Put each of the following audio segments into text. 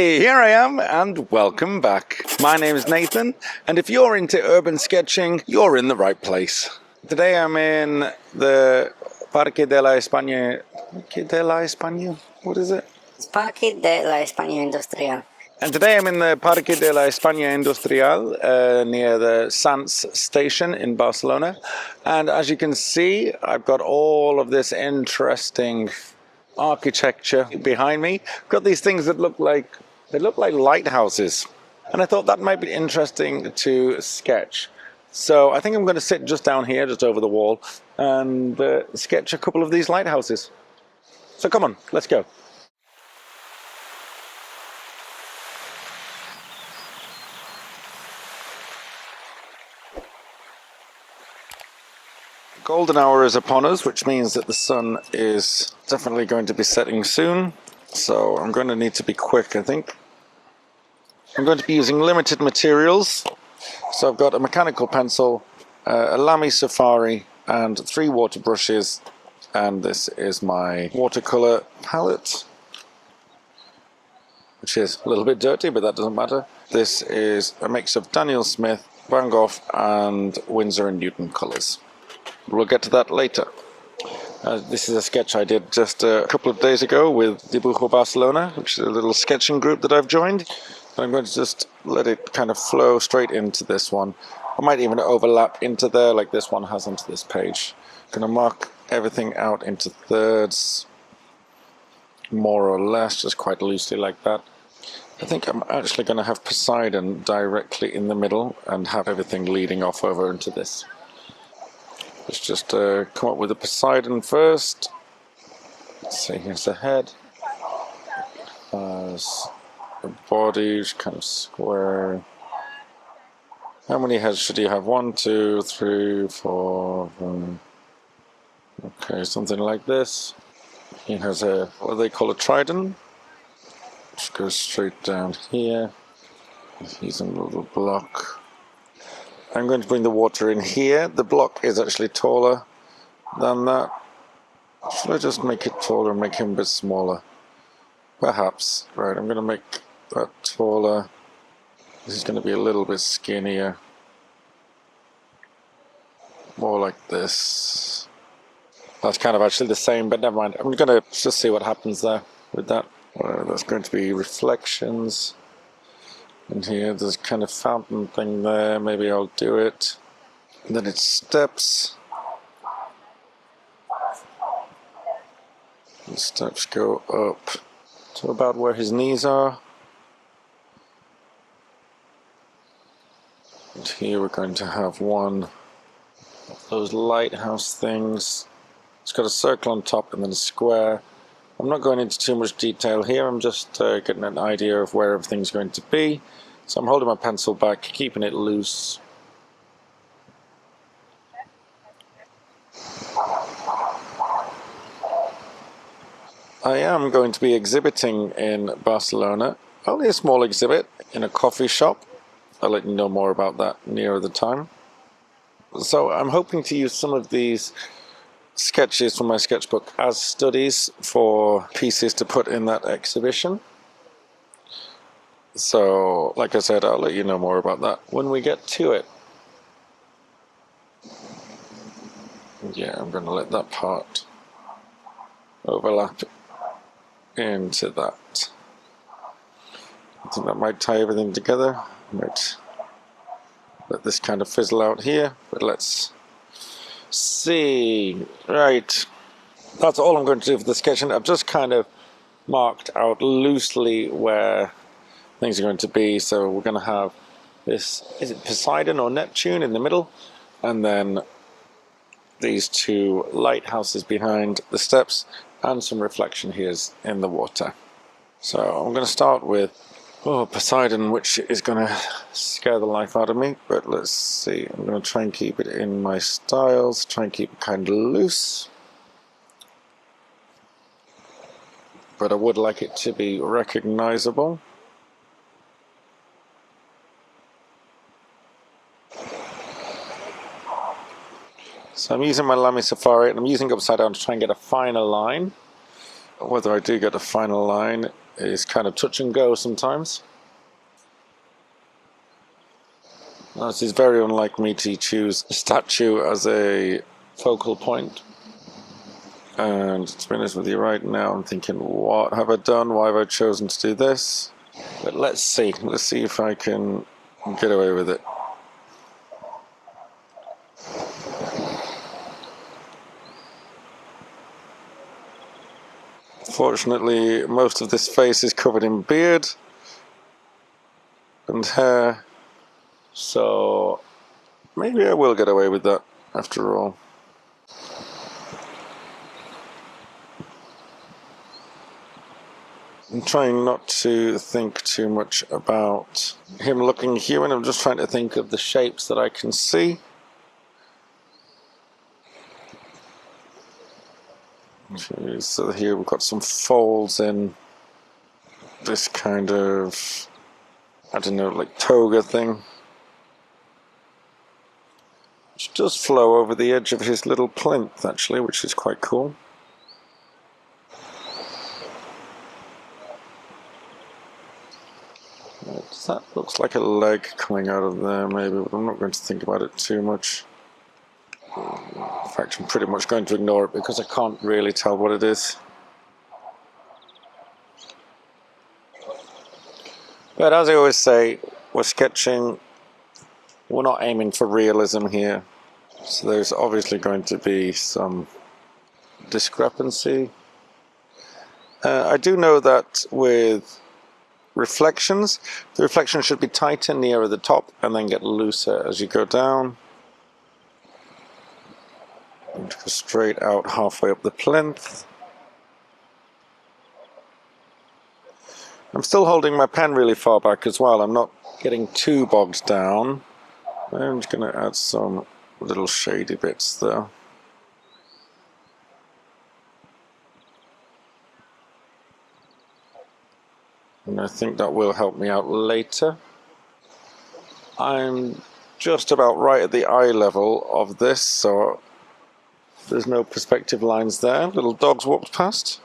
Hey, here I am and welcome back. My name is Nathan, and if you're into urban sketching, you're in the right place. Today I'm in the Parque de la España... Parque de la España? What is it? It's Parque de la España Industrial. And today I'm in the Parque de la España Industrial near the Sants station in Barcelona. And as you can see, I've got all of this interesting architecture behind me. I've got these things that look like lighthouses. And I thought that might be interesting to sketch. So I think I'm going to sit just down here, just over the wall, and sketch a couple of these lighthouses. So come on, let's go. Golden hour is upon us, which means that the sun is definitely going to be setting soon. So I'm going to need to be quick, I think. I'm going to be using limited materials. So I've got a mechanical pencil, a Lamy Safari, and 3 water brushes. And this is my watercolour palette, which is a little bit dirty, but that doesn't matter. This is a mix of Daniel Smith, Van Gogh, and Winsor & Newton colours. We'll get to that later. This is a sketch I did just a couple of days ago with Dibujo Barcelona, which is a little sketching group that I've joined. And I'm going to just let it kind of flow straight into this one. I might even overlap into there like this one has onto this page. I'm going to mark everything out into thirds, more or less, just quite loosely like that. I think I'm actually going to have Poseidon directly in the middle and have everything leading off over into this. Let's just come up with the Poseidon first. Let's see, here's the head. There's the body, which kind of square. How many heads should you have? 1, 2, 3, 4. Okay, something like this. He has a, what do they call a trident? Which goes straight down here. He's in a little block. I'm going to bring the water in here. The block is actually taller than that. Should I just make it taller and make him a bit smaller? Perhaps. Right, I'm going to make that taller. This is going to be a little bit skinnier. More like this. That's kind of actually the same, but never mind. I'm going to just see what happens there with that. That's going to be reflections. And here there's kind of fountain thing there, maybe I'll do it. And then it's steps. The steps go up to about where his knees are. And here we're going to have one of those lighthouse things. It's got a circle on top and then a square. I'm not going into too much detail here, I'm just getting an idea of where everything's going to be. So I'm holding my pencil back, keeping it loose. I am going to be exhibiting in Barcelona, only a small exhibit in a coffee shop. I'll let you know more about that nearer the time. So I'm hoping to use some of these sketches from my sketchbook as studies for pieces to put in that exhibition. So, like I said, I'll let you know more about that when we get to it. Yeah, I'm going to let that part overlap into that. I think that might tie everything together. I might let this kind of fizzle out here, but let's see. Right, that's all I'm going to do for the sketching. I've just kind of marked out loosely where things are going to be. So we're going to have this, is it Poseidon or Neptune in the middle, and then these 2 lighthouses behind the steps and some reflection here in the water. So I'm going to start with Poseidon, which is going to scare the life out of me, but let's see. I'm going to try and keep it in my styles, try and keep it kind of loose, but I would like it to be recognizable. So I'm using my Lamy Safari and I'm using upside down to try and get a finer line. Whether I do get a final line is kind of touch and go sometimes. Now, this is very unlike me to choose a statue as a focal point. And to be honest with you, right now I'm thinking, what have I done? Why have I chosen to do this? But let's see. Let's see if I can get away with it. Fortunately, most of this face is covered in beard and hair, so maybe I will get away with that after all. I'm trying not to think too much about him looking human. I'm just trying to think of the shapes that I can see. Okay, so here we've got some folds in this kind of, I don't know, like toga thing, which does flow over the edge of his little plinth actually, which is quite cool. That looks like a leg coming out of there maybe, but I'm not going to think about it too much. In fact, I'm pretty much going to ignore it because I can't really tell what it is. But as I always say, we're sketching, we're not aiming for realism here. So there's obviously going to be some discrepancy. I do know that with reflections, the reflection should be tighter nearer the top and then get looser as you go down. And go straight out halfway up the plinth. I'm still holding my pen really far back as well. I'm not getting too bogged down. I'm just going to add some little shady bits there. And I think that will help me out later. I'm just about right at the eye level of this, so there's no perspective lines there. Little dogs walked past.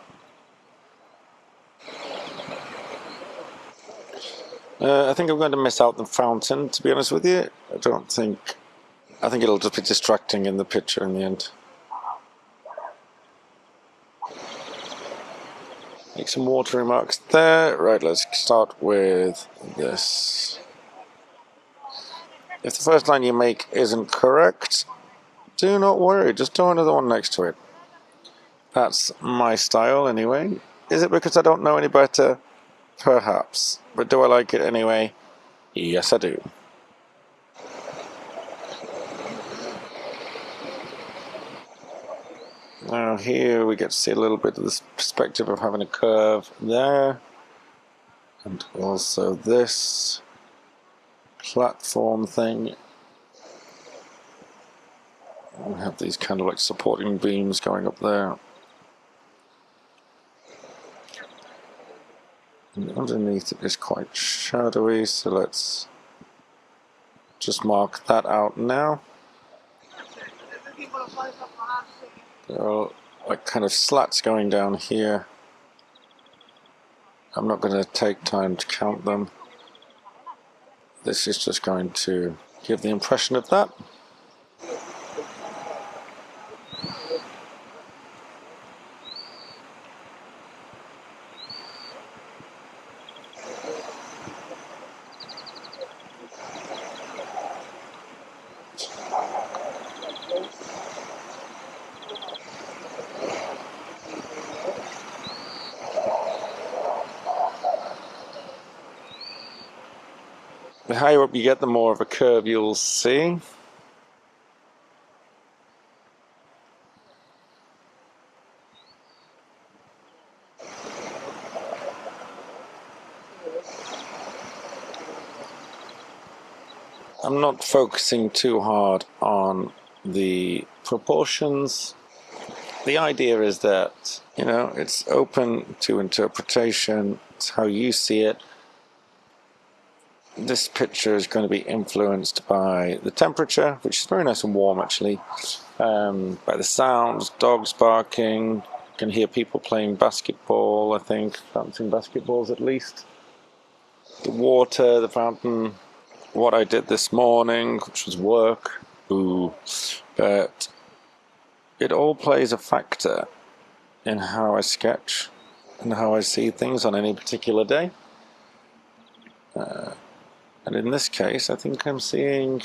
I think I'm going to miss out the fountain, to be honest with you. I think it'll just be distracting in the picture in the end. Make some water remarks there. Right, let's start with this. If the first line you make isn't correct, do not worry, just do another one next to it. That's my style anyway. Is it because I don't know any better? Perhaps. But do I like it anyway? Yes, I do. Now here we get to see a little bit of this perspective of having a curve there. And also this platform thing. We have these kind of like supporting beams going up there. And underneath it is quite shadowy, so let's just mark that out now. There are like kind of slats going down here. I'm not going to take time to count them. This is just going to give the impression of that. The higher up you get, the more of a curve you'll see. I'm not focusing too hard on the proportions. The idea is that, you know, it's open to interpretation. It's how you see it. This picture is going to be influenced by the temperature, which is very nice and warm actually, by the sounds, dogs barking, can hear people playing basketball, I think, bouncing basketballs at least. The water, the fountain, what I did this morning, which was work, but it all plays a factor in how I sketch and how I see things on any particular day. And in this case, I think I'm seeing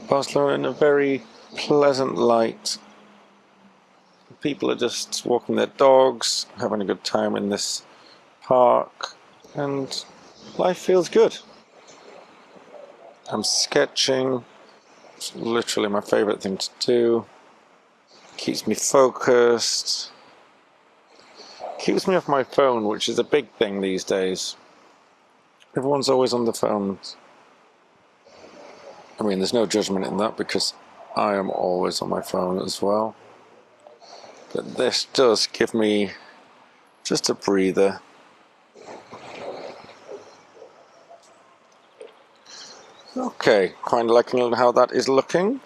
Barcelona in a very pleasant light. People are just walking their dogs, having a good time in this park, and life feels good. I'm sketching. It's literally my favorite thing to do. Keeps me focused. Keeps me off my phone, which is a big thing these days. Everyone's always on the phones. I mean, there's no judgment in that because I am always on my phone as well. But this does give me just a breather. Okay, quite liking how that is looking.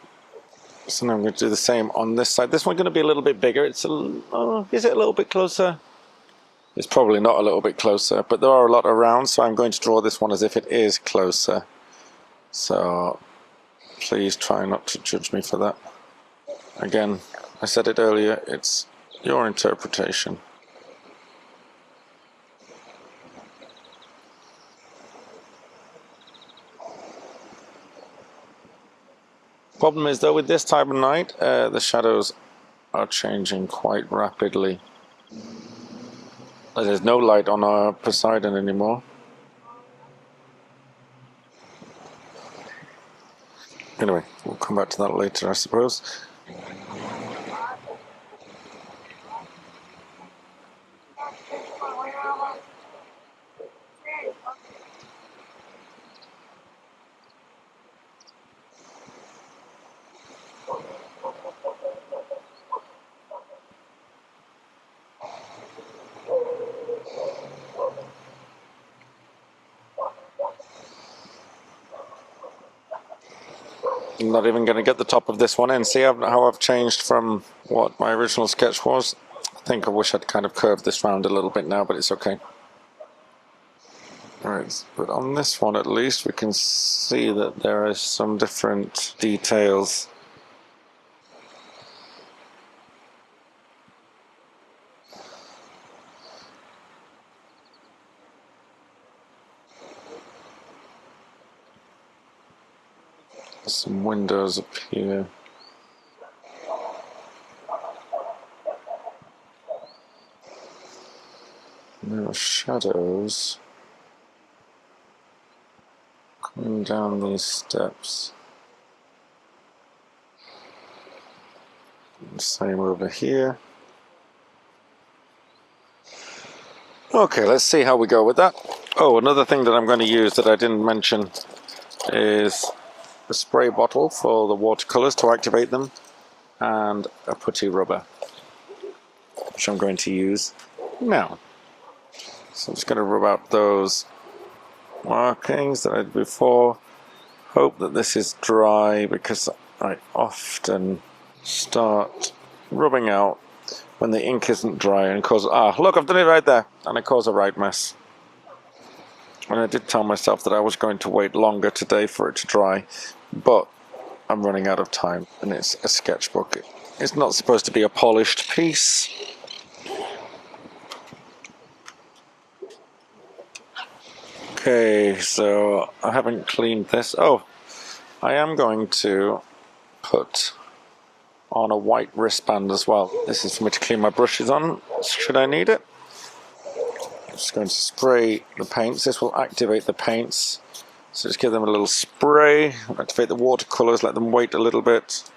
So now I'm going to do the same on this side. This one's going to be a little bit bigger. Is it a little bit closer? It's probably not a little bit closer, but there are a lot around, so I'm going to draw this one as if it is closer. So please try not to judge me for that. Again, I said it earlier, it's your interpretation. Problem is though, with this time of night, the shadows are changing quite rapidly. There's no light on our Poseidon anymore. Anyway, we'll come back to that later, I suppose. I'm not even going to get the top of this one in. See how I've changed from what my original sketch was? I think I wish I'd kind of curved this round a little bit now, but it's okay. Alright, but on this one at least we can see that there are some different details. Some windows up here. And there are shadows coming down these steps. And same over here. Okay, let's see how we go with that. Oh, another thing that I'm going to use that I didn't mention is a spray bottle for the watercolours to activate them, and a putty rubber, which I'm going to use now. So I'm just going to rub out those markings that I did before. Hope that this is dry because I often start rubbing out when the ink isn't dry and cause, look, I've done it right there, and I cause a right mess. And I did tell myself that I was going to wait longer today for it to dry, but I'm running out of time, and it's a sketchbook. It's not supposed to be a polished piece. Okay, so I haven't cleaned this. Oh, I am going to put on a white wristband as well. This is for me to clean my brushes on, should I need it. I'm just going to spray the paints. This will activate the paints. So just give them a little spray, activate the watercolours, let them wait a little bit.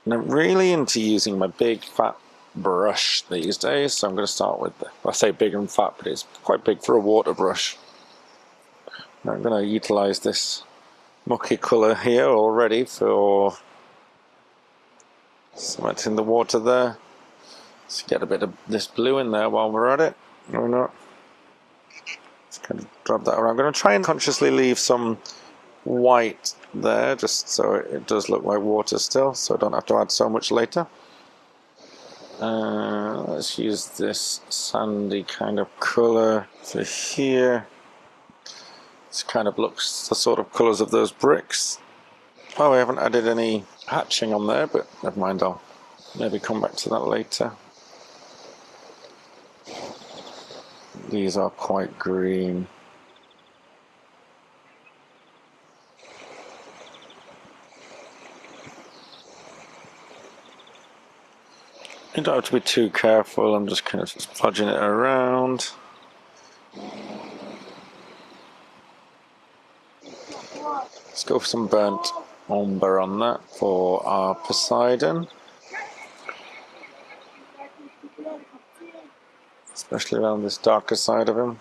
And I'm really into using my big fat brush these days, so I'm going to start with I say big and fat, but it's quite big for a water brush. Now I'm going to utilise this mucky colour here already for cementing the water there. Let's get a bit of this blue in there while we're at it. No, not. Just kind of drop that around. I'm going to try and consciously leave some white there, just so it does look like water still, so I don't have to add so much later. Let's use this sandy kind of colour for here. This kind of looks the sort of colours of those bricks. Oh, we haven't added any hatching on there, but never mind, I'll maybe come back to that later. These are quite green. You don't have to be too careful, I'm just kind of fudging it around. Let's go for some burnt umber on that for our Poseidon. Especially around this darker side of him.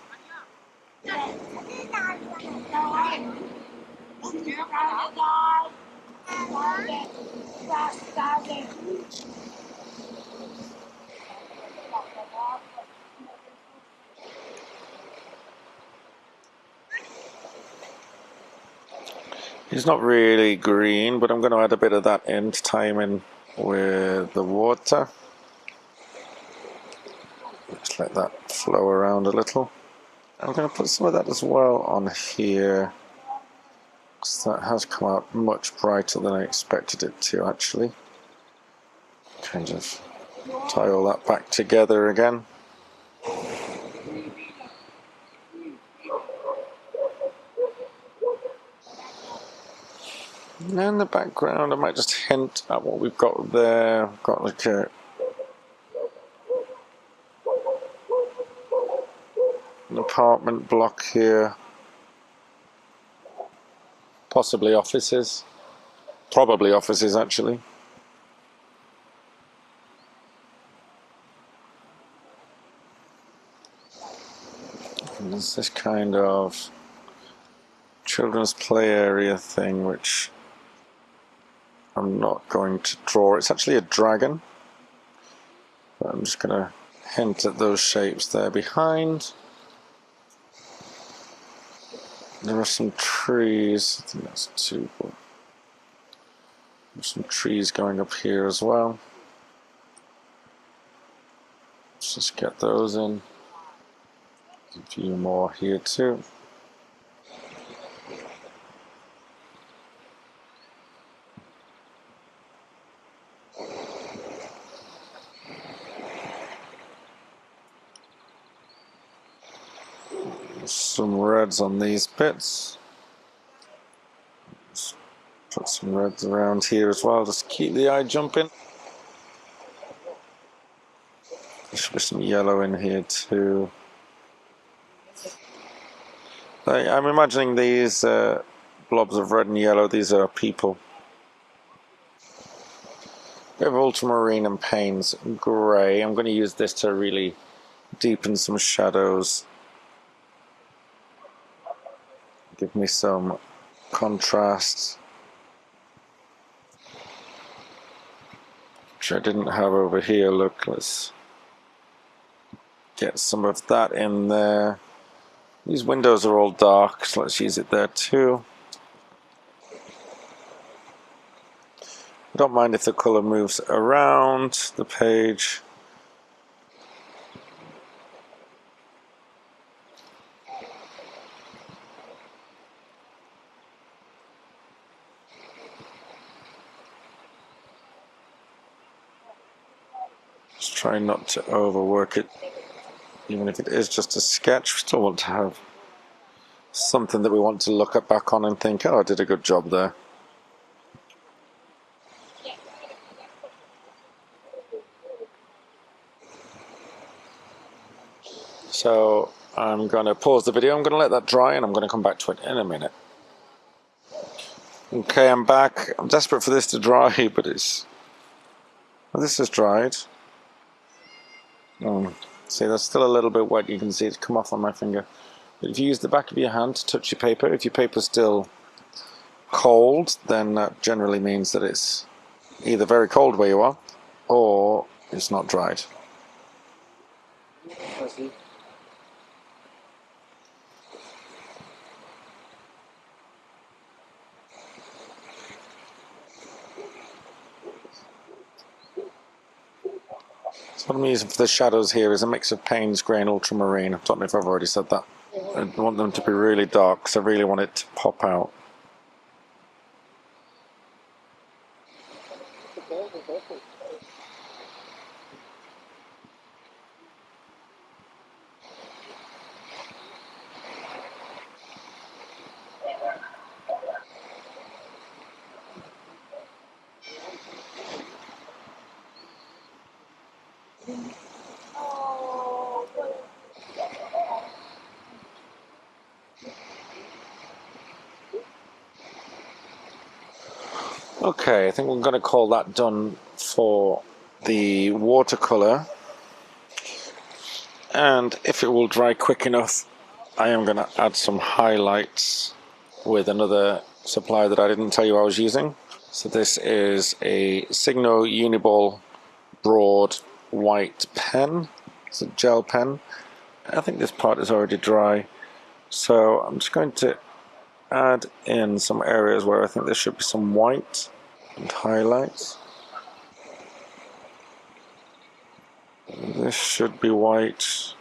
He's not really green, but I'm going to add a bit of that in to tie him in with the water. Just let that flow around a little. I'm going to put some of that as well on here, because that has come out much brighter than I expected it to actually. Kind of tie all that back together again. And in the background I might just hint at what we've got there. We've got like an apartment block here. Possibly offices. Probably offices actually. And there's this kind of children's play area thing which I'm not going to draw. It's actually a dragon, but I'm just going to hint at those shapes there behind. There are some trees. I think that's two. There's some trees going up here as well. Let's just get those in. A few more here too. Some reds on these bits. Let's put some reds around here as well, just keep the eye jumping. There should be some yellow in here too. I'm imagining these blobs of red and yellow, these are people. We have ultramarine and Payne's grey. I'm going to use this to really deepen some shadows. Give me some contrast, which I didn't have over here. Look, let's get some of that in there. These windows are all dark, so let's use it there too. I don't mind if the colour moves around the page. Just try not to overwork it. Even if it is just a sketch, we still want to have something that we want to look back on and think, oh, I did a good job there. So I'm going to pause the video, I'm going to let that dry, and I'm going to come back to it in a minute. Okay, I'm back. I'm desperate for this to dry, but it's... Well, this has dried. See, that's still a little bit wet. You can see it's come off on my finger. But if you use the back of your hand to touch your paper, if your paper's still cold, then that generally means that it's either very cold where you are, or it's not dried. What I'm using for the shadows here is a mix of Payne's Grey and Ultramarine. I don't know if I've already said that. I want them to be really dark because I really want it to pop out. Okay, I think we're going to call that done for the watercolour. And if it will dry quick enough, I am going to add some highlights with another supplier that I didn't tell you I was using. So this is a Signo Uniball broad white pen. It's a gel pen. I think this part is already dry. So I'm just going to add in some areas where I think there should be some white and highlights. This should be white.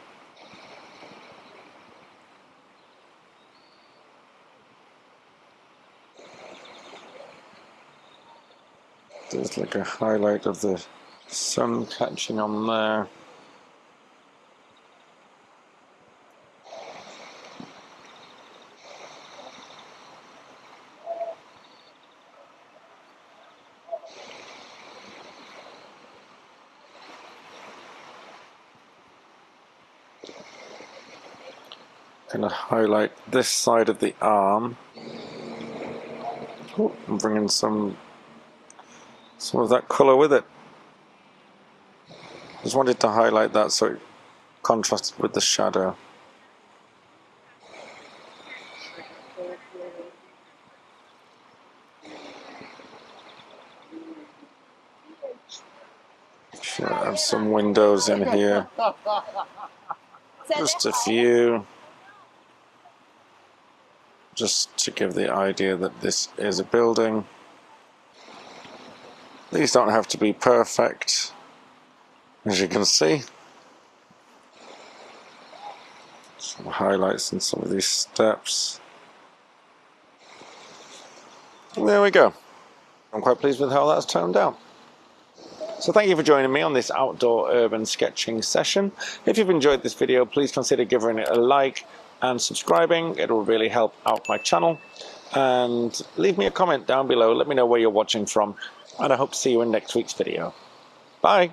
There's like a highlight of the sun catching on there. Going to highlight this side of the arm. Oh, I'm bringing some of that colour with it. Just wanted to highlight that so it contrasted with the shadow. Should add some windows in here. Just a few. Just to give the idea that this is a building. These don't have to be perfect, as you can see. Some highlights in some of these steps. And there we go. I'm quite pleased with how that's turned out. So thank you for joining me on this outdoor urban sketching session. If you've enjoyed this video, please consider giving it a like and subscribing. It will really help out my channel. And leave me a comment down below. Let me know where you're watching from. And I hope to see you in next week's video. Bye.